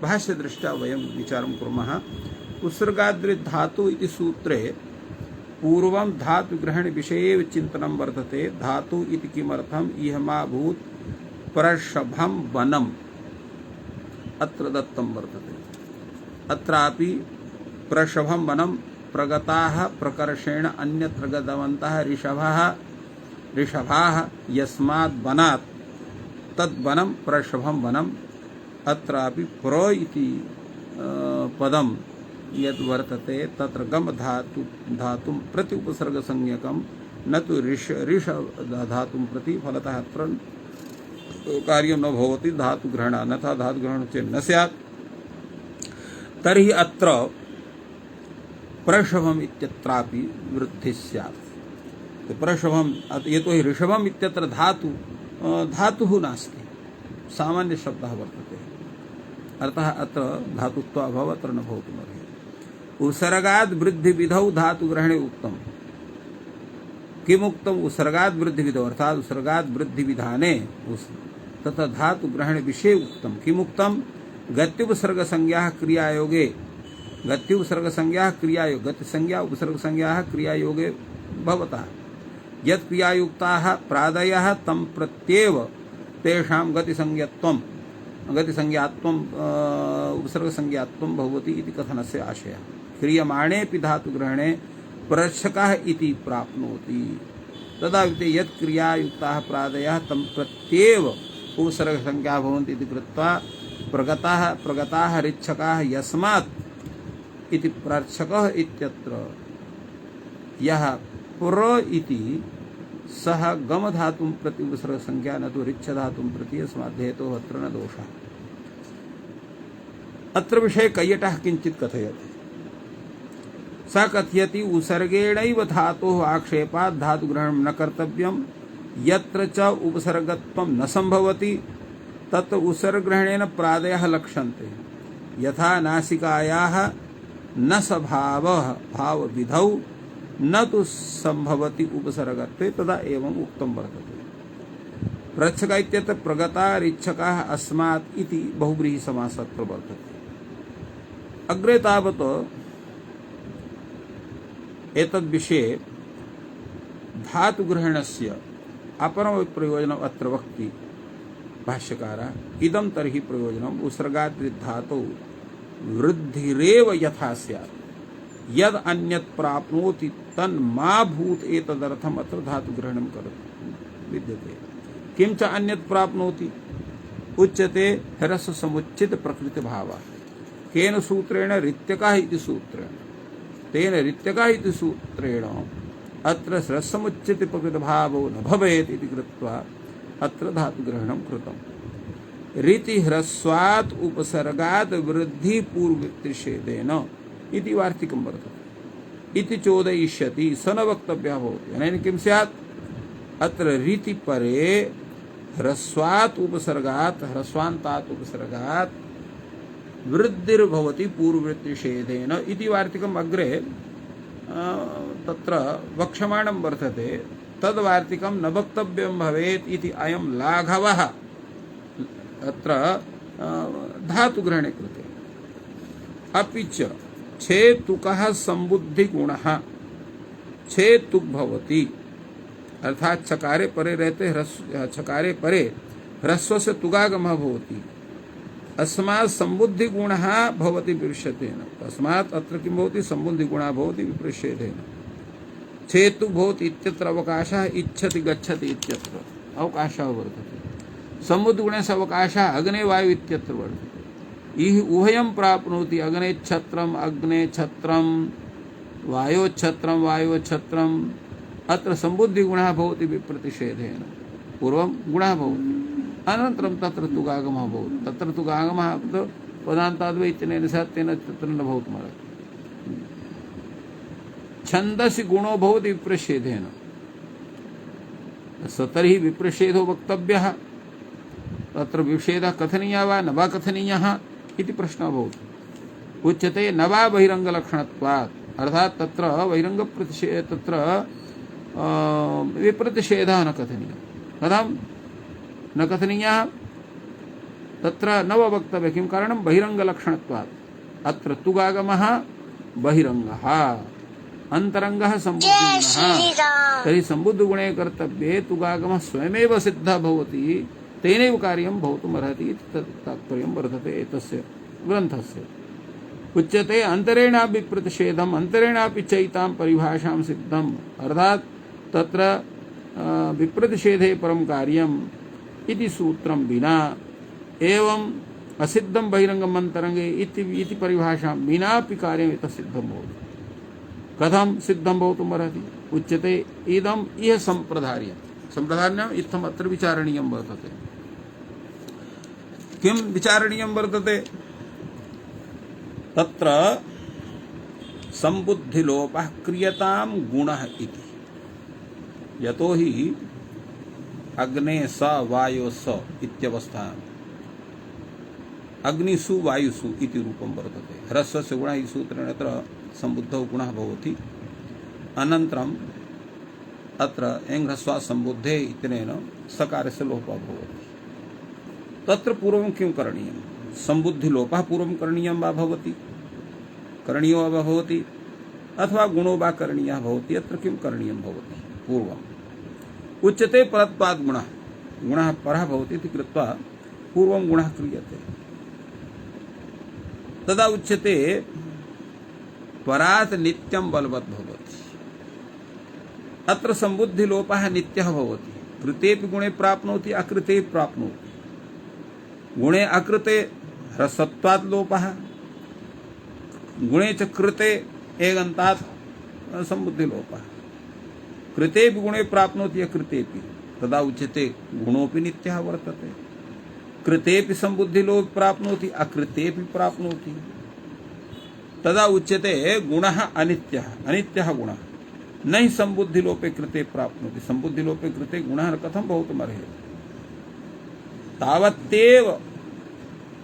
भाष्यदृष्ट्या वयं विचारं कुर्मः। उपसर्गाद्रि धातु इति सूत्रे पूर्वं धातुग्रहण विषये चिन्तनं वर्तते। धातु इति किमर्थम्? इहमाभूत् प्रषभं वनम् अत्र दत्तं वर्तते। अत्रापि प्रषभं वनं प्रगताः प्रकर्षेण अन्यत्र गतवन्तः ऋषभाः यस्मात् वनात् तद्वनं प्रषभं वनम्। अत्रापि प्र इति पदं यद् वर्तते तत्र गम धातुं प्रति उपसर्गसंज्ञकं न तु ऋष धातुं प्रति। फलतः अत्र कार्यं न भवति धातुग्रहण अन्यथा धातुग्रहणं चेत् न स्यात्। तर्हि अत्र प्रषभम् इत्यत्रापि वृद्धिः स्यात्। प्रषभम् यतोहि ऋषभम् इत्यत्र धातुः नास्ति, सामान्यशब्दः वर्तते। अर्थः अत्र धातुत्वाभावः अत्र न भवितुमर्हति। उपसर्गाद् वृद्धिविधौ धातुग्रहणे उक्तम्। किमुक्तम्? उपसर्गाद् वृद्धिविधौ अर्थात् उपसर्गाद् वृद्धिविधाने तथा धातुग्रहण विषये उक्तम्। किमुक्तम्? गत्युपसर्गसंज्ञाः क्रियायोगे गतिसंज्ञा उपसर्गसंज्ञाः क्रियायोगे भवतः यत् क्रियायुक्ताः प्रादयः तं प्रत्येव तेषां गतिसंज्ञत्वं उपसर्गसंज्ञात्वं भवति इति कथनस्य आशयः। क्रियमाणेऽपि धातुग्रहणे प्रच्छकः इति प्राप्नोति। तदा विते यत् क्रियायुक्ताः प्रादयः तं प्रत्येव उपसर्गसंज्ञा भवन्ति इति कृत्वा प्रगताः ऋच्छकाः यस्मात् इति प्रार्थकः इत्यत्र यः प्र इति सः गम धातुं प्रति उपसर्गसंज्ञा न तु ऋच्छ धातुं प्रति यस्मात् हेतोः अत्र न दोषः। अत्र विषये कैयटः किञ्चित् कथयति। स कथयति उसर्गेणैव धातोः आक्षेपात् धातुग्रहणं न कर्तव्यं यत्र च उपसर्गत्वं न संभवति तत्र उसर्गग्रहणेन प्रादयः लक्ष्यन्ते यथा नासिकायाः न सभावः भावविधौ न तु संभवति उपसर्गत्वे तदा एवं उक्तं वर्तते। प्रच्छक इत्यत्र प्रगता ऋच्छकाः अस्मात् इति बहुव्रीहि समासत्र वर्तते। अग्रे तावत् एतद्विषये धातुग्रहणस्य अपरं प्रयोजनम् अत्र वक्ति भाष्यकारः। इदं तर्हि प्रयोजनम् उसर्गात् धातौ वृद्धिरेव यथा स्यात् यद् अन्यत् प्राप्नोति तन्मा भूत् एतदर्थम् अत्र धातुग्रहणं विद्यते। किं च अन्यत् प्राप्नोति उच्यते ह्रस्व समुच्चित प्रकृति भावः। केन सूत्रेण ऋत्यकः इति सूत्रेण तेन ऋत्यकः इति सूत्रेण अत्र ह्रस्वमुच्चित प्रकृति भावो न भवेत् इति कृत्वा अत्र धातुग्रहणं कृतम्। ऋति ह्रस्वात् उपसर्गात् वृद्धि पूर्वतिषेधेन इति वार्तिकं वर्तते। इति चोदयिष्यति स न वक्तव्यः भवति। अनेन किं स्यात् अत्र ऋति परे ह्रस्वात् उपसर्गात् ह्रस्वान्तात् उपसर्गात् वृद्धिर्भवति पूर्ववृत्तिषेधेन इति वार्तिकम् अग्रे तत्र वक्ष्यमाणं वर्तते। तद्वार्तिकं न वक्तव्यं भवेत् इति अयं लाघवः अत्र धातुग्रहणे कृते। अपि च छेतुकः संबुद्धिगुणः छेतुक् भवति अर्थात छकारे परे रहते छकारे परे ह्रस्व से तुगागमः भवति। अस्मात् संबुद्धिगुणः भवति विपृश्यतेन तस्मात् अत्र किं भवति संबुद्धिगुणः भवति विपृश्यतेन। छेतुक् भवति इत्यत्र अवकाशः इच्छति गच्छति इत्यत्र अवकाशः वर्तते। संबुद्धिगुणस्य अवकाशः अग्ने वायु इत्यत्र वर्तते। इह उभयं प्राप्नोति अग्ने छत्रम् अग्ने छत्रं वायोच्छत्रं वायोच्छत्रम् अत्र संबुद्धिगुणः भवति विप्रतिषेधेन। पूर्वं गुणः भवति अनन्तरं तत्र तुगागमः भवति। तत्र तुगागमः पदान्ताद्वै इत्यनेन सह तेन तत्र न भवितुमर्हति। छन्दसि गुणो भवति विप्रतिषेधेन स तर्हि विप्रतिषेधो वक्तव्यः। तत्र विषेधः कथनीयः वा न वा कथनीयः इति प्रश्नः भवति। उच्यते न वा बहिरङ्गलक्षणत्वात् अर्थात् तत्र तत्र विप्रतिषेधः न कथनीयः। कथं न कथनीयः तत्र न वा वक्तव्यः। किं कारणं बहिरङ्गलक्षणत्वात् अत्र तुगागमः बहिरङ्गः अन्तरङ्गः सम्बुद्धिगुणः। तर्हि सम्बुद्धिगुणे कर्तव्ये तुगागमः स्वयमेव सिद्धः भवति तेनैव कार्यं भवितुमर्हति इति तात्पर्यं वर्तते एतस्य ग्रन्थस्य। उच्यते अन्तरेणापि प्रतिषेधम् अन्तरेणापि चैतां परिभाषां सिद्धम् अर्थात् तत्र विप्रतिषेधे परं कार्यम् इति सूत्रं विना एवं असिद्धं बहिरङ्गम् अन्तरङ्गे इति परिभाषां विनापि कार्यम् एतत् सिद्धं भवति। कथं सिद्धं भवितुमर्हति उच्यते इदम् इह सम्प्रदार्यम् सम्प्रदार्यम् इत्थम् अत्र विचारणीयं वर्तते। किं विचारणीयं वर्तते तत्र संबुद्धिलोपः क्रियतां गुणः इति। यतो हि अग्ने स वायो स इत्यवस्था अग्निषु वायुषु इति रूपं वर्तते। ह्रस्वस्य गुणः इति सूत्रेण अत्र संबुद्धौ गुणः भवति। अनन्तरम् अत्र एङ्घ्रस्वात् संबुद्धे इत्यनेन सकारस्य लोपः भवति। तत्र पूर्वं किं करणीयं संबुद्धिलोपः पूर्वं करणीयं वा भवति करणीयो वा भवति अथवा गुणो वा करणीयः भवति। अत्र किं करणीयं भवति पूर्वम् उच्यते परत्वात् गुणः परः भवति इति कृत्वा पूर्वं गुणः क्रियते। तदा उच्यते परात् नित्यं बलवत् भवति। अत्र सम्बुद्धिलोपः नित्यः भवति। कृतेपि गुणे प्राप्नोति अकृते प्राप्नोति। गुणे अकृते ह्रस्वत्वात् लोपः, गुणे च कृते एगन्तात् सम्बुद्धिलोपः। कृतेपि गुणे प्राप्नोति अकृतेपि तदा उच्यते गुणोऽपि नित्यः वर्तते। कृतेपि सम्बुद्धिलोप प्राप्नोति अकृतेपि प्राप्नोति तदा उच्यते गुणः अनित्यः, अनित्यः गुणः। न हि सम्बुद्धिलोपे कृते प्राप्नोति, सम्बुद्धिलोपे कृते गुणः कथं भवितुमर्हति। तावत्तेव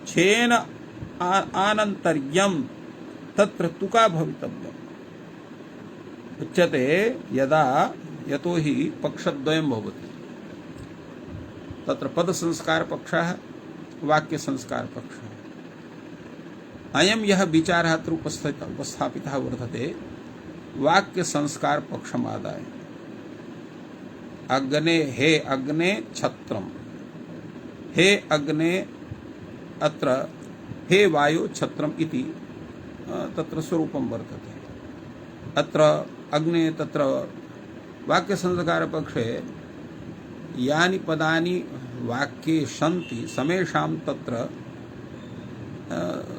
छेन आनन्तर्यं तत्र तुका भवितव्यम्। उच्यते यदा यतो हि पक्षद्वयं भवति, तत्र पदसंस्कार पक्षः वाक्य संस्कार पक्षः। अयं यः विचारः अत्र उपस्थापितः वर्तते वाक्य संस्कार पक्षमादाय। अग्ने हे अग्ने छत्रम, हे अग्ने अत्र हे वायु छत्रम इति तत्र स्वरूपं वर्तते। अत्र अग्ने तत्र वाक्य संस्कार पक्षे यानि पदानि वाक्ये सन्ति समेषां तत्र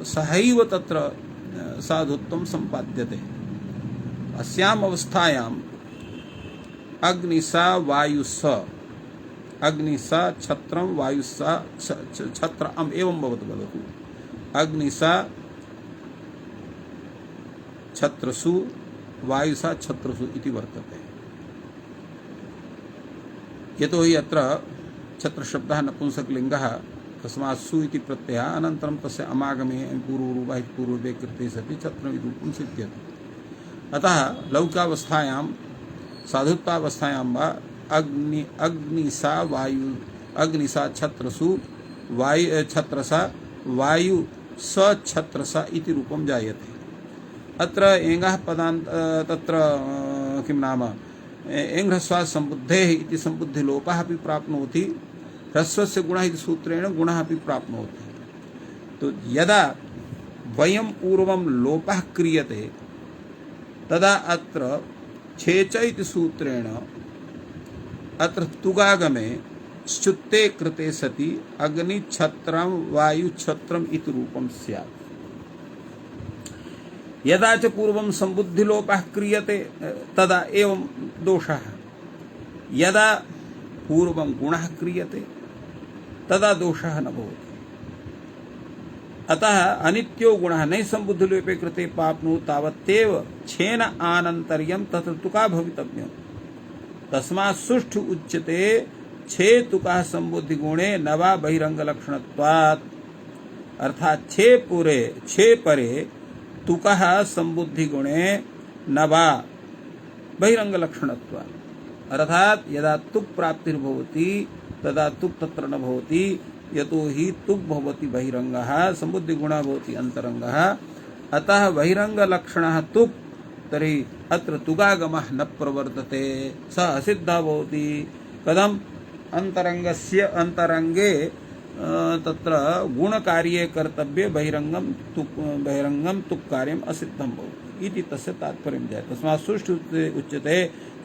सहैव तत्र साधुत्वं सम्पाद्यते। अस्याम् अवस्थायाम् अग्निसा वायुस, अग्निसा छत्रं वायुसा छत्रम् एवं भवतु वदतु। अग्निसा छत्रसु वायुसा छत्रसु इति वर्तते। यतो हि अत्र छत्रशब्दः नपुंसकलिङ्गः, तस्मात् सु इति प्रत्ययः, अनन्तरं तस्य अमागमे पूर्वरूपः इति पूर्वरूपे कृते सति छत्रम् इति रूपं सिद्ध्यति। अतः लौकिकावस्थायां साधुत्वावस्थायां वा अग्निसा वायु अग्निसा छत्रसु वायु छत्रसा वायु स छत्रसा इति रूपं जायते। अत्र एङ्गः पदान्त तत्र किं नाम एङ्घ्रस्वात् सम्बुद्धेः इति सम्बुद्धिलोपः अपि प्राप्नोति। ह्रस्वस्य गुणः इति सूत्रेण गुणः अपि प्राप्नोति। तो यदा वयं पूर्वं लोपः क्रियते तदा अत्र छेच इति सूत्रेण अत्र तुगागमे श्चुत्ते कृते सति अग्निछत्रं वायुछत्रम् इति रूपं स्यात्। यदा च पूर्वं सम्बुद्धिलोपः क्रियते तदा एवं दोषः। यदा पूर्वं गुणः क्रियते तदा दोषः न भवति। अतः अनित्यो गुणः न सम्बुद्धिलोपे कृते प्राप्नोति तावत्तेव छेन आनन्तर्यं तत्र तुका भवितव्यम्। तस्मात् सुष्ठु उच्यते छे तुकः सम्बुद्धि गुणे न वा बहिरंग लक्षणत्वात्। अर्थात छे परे तुकः सम्बुद्धि गुणे न वा बहिरंग लक्षणत्वात्। अर्थात यदा तुक प्राप्तिर्भवति तदा तुक तत्र न भवति। यतो हि तुक भवति बहिरंगः, सम्बुद्धि गुणः भवति अन्तरंगः। अतः बहिरंग लक्षणः तुक, तर्हि अत्र तुगागमः न प्रवर्तते, सः असिद्धः भवति। कथम्? अन्तरंगस्य अन्तरंगे तत्र गुणकार्ये कर्तव्ये बहिरंगं तुक कार्यम् असिद्धं भवति इति तस्य तात्पर्यं जायते। तस्मात् सुष्ठु उच्यते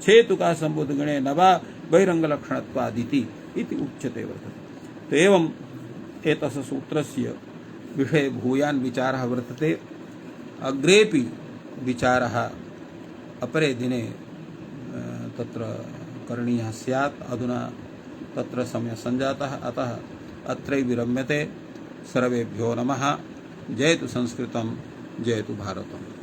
छे तुकः सम्बुद्धिगुणे न वा बहिरंगलक्षणत्वादिति इति उच्यते वर्तते। तो एवं एतस्य सूत्रस्य विषये भूयान् विचारः वर्तते। अग्रेपि विचारः अपरे दिने तत्र करणीयः स्यात्। अधुना तत्र समयः सञ्जातः, अतः अत्रैव विरम्यते। सर्वेभ्यो नमः। जयतु संस्कृतं, जयतु भारतम्।